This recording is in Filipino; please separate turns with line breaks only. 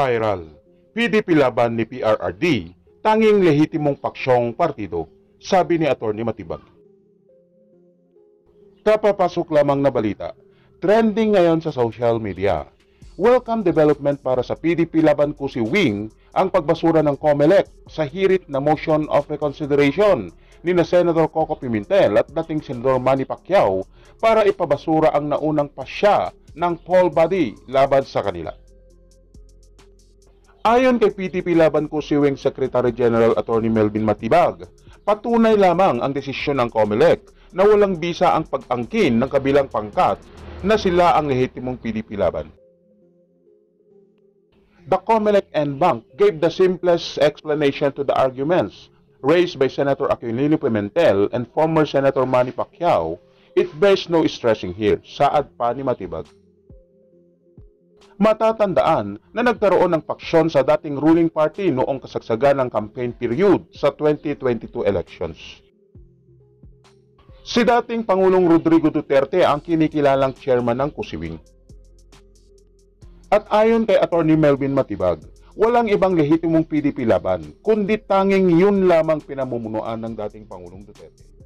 Viral, PDP laban ni PRRD, tanging lehitimong paksyong partido, sabi ni Atty. Matibag. Kapapasok lamang na balita, trending ngayon sa social media. Welcome development para sa PDP laban ko si Wing ang pagbasura ng COMELEC sa hirit na motion of reconsideration ni na Senator Coco Pimentel at dating Senador Manny Pacquiao para ipabasura ang naunang pasya ng poll body laban sa kanila. Ayon kay PDP laban ko si Wing Secretary General Atty. Melvin Matibag, patunay lamang ang desisyon ng COMELEC na walang bisa ang pag-angkin ng kabilang pangkat na sila ang lehitimong PDP laban. The COMELEC and Bank gave the simplest explanation to the arguments raised by Senator Aquilino Pimentel and former Senator Manny Pacquiao. It bears no stressing here, saad pa ni Matibag. Matatandaan na nagkaroon ng paksyon sa dating ruling party noong kasagsagan ng campaign period sa 2022 elections. Si dating Pangulong Rodrigo Duterte ang kinikilalang chairman ng Kusiwing. At ayon kay Atty. Melvin Matibag, walang ibang lehitimong PDP laban, kundi tanging yun lamang pinamumunuan ng dating Pangulong Duterte.